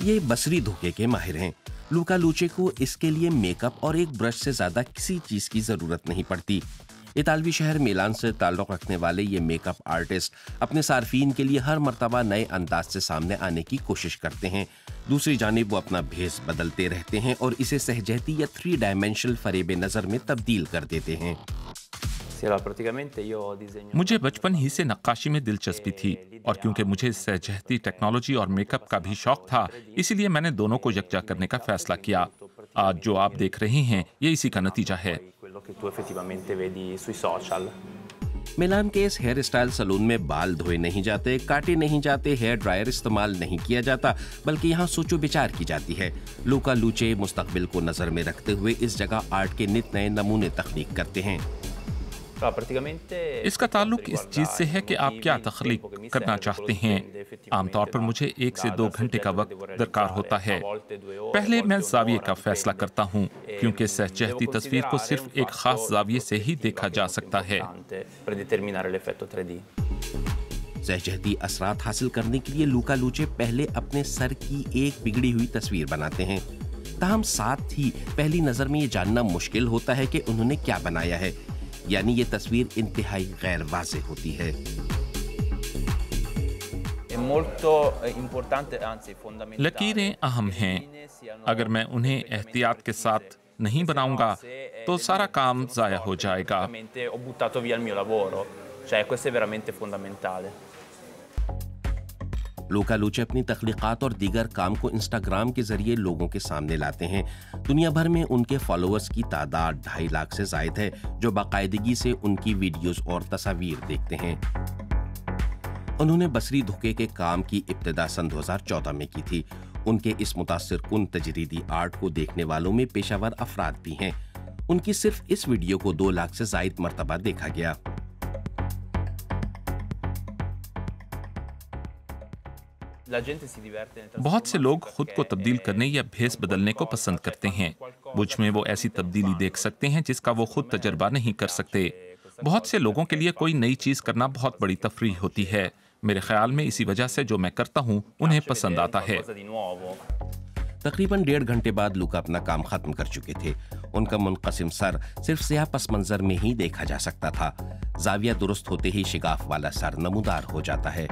ये बसरी धोखे के माहिर हैं। लूका लूचे को इसके लिए मेकअप और एक ब्रश से ज्यादा किसी चीज की जरूरत नहीं पड़ती। इतालवी शहर मिलान से ताल्लुक रखने वाले ये मेकअप आर्टिस्ट अपने सार्फिन के लिए हर मर्तबा नए अंदाज से सामने आने की कोशिश करते हैं। दूसरी जानिब वो अपना भेस बदलते रहते हैं और इसे सहजहती या 3 डायमेंशनल फरेब नजर में तब्दील कर देते हैं। मुझे बचपन ही से नक्काशी में दिलचस्पी थी और क्योंकि मुझे सहजहती टेक्नोलॉजी और मेकअप का भी शौक था, इसीलिए मैंने दोनों को यकजा करने का फैसला किया। आज जो आप देख रहे हैं ये इसी का नतीजा है। मिलान के इस हेयर स्टाइल सलून में बाल धोए नहीं जाते, काटे नहीं जाते, हेयर ड्रायर इस्तेमाल नहीं किया जाता, बल्कि यहाँ सोचो विचार की जाती है। लूका लूचे मुस्तकबिल को नजर में रखते हुए इस जगह आर्ट के नित नए नमूने तख्लीक करते हैं। इसका ताल्लुक इस चीज से है कि आप क्या तख्लीक करना चाहते हैं। आमतौर पर मुझे 1 से 2 घंटे का वक्त दरकार होता है। पहले मैं जाविये का फैसला करता हूँ, क्योंकि सहजहती तस्वीर को सिर्फ एक खास जाविये से ही देखा जा सकता है। सहजहती असरात हासिल करने के लिए लूका लूचे पहले अपने सर की एक बिगड़ी हुई तस्वीर बनाते हैं। ताहम साथ ही पहली नजर में ये जानना मुश्किल होता है कि उन्होंने क्या बनाया है, यानी ये तस्वीर इंतहाई गैर वाज़ेह होती है। लकीरें अहम हैं। अगर मैं उन्हें एहतियात के साथ नहीं बनाऊंगा तो सारा काम ज़ाया हो जाएगा। लूका लूचे अपनी तख्लीकात और दीगर काम को इंस्टाग्राम के जरिए लोगों के सामने लाते हैं। दुनिया भर में उनके फॉलोअर्स की तादाद 2.5 लाख से जायद है, जो बाकायदगी से उनकी वीडियोस और तस्वीर देखते हैं। उन्होंने बसरी धोखे के काम की इब्तिदा सन 2014 में की थी। उनके इस मुतासिर कुन तजरीदी आर्ट को देखने वालों में पेशावर अफराद भी हैं। उनकी सिर्फ इस वीडियो को 2 लाख से जायद मरतबा देखा गया। बहुत से लोग खुद को तब्दील करने या भेस बदलने को पसंद करते हैं। मुझ में वो ऐसी तब्दीली देख सकते हैं जिसका वो खुद तजर्बा नहीं कर सकते। बहुत से लोगों के लिए कोई नई चीज करना बहुत बड़ी तफरीह होती है। मेरे ख्याल में इसी वजह से जो मैं करता हूँ उन्हें पसंद आता है। तकरीबन 1.5 घंटे बाद लूका अपना काम खत्म कर चुके थे। उनका मुनक़सिम सर सिर्फ स्याह पस मंजर में ही देखा जा सकता था। जाविया दुरुस्त होते ही शिगाफ वाला सर नमूदार हो जाता है।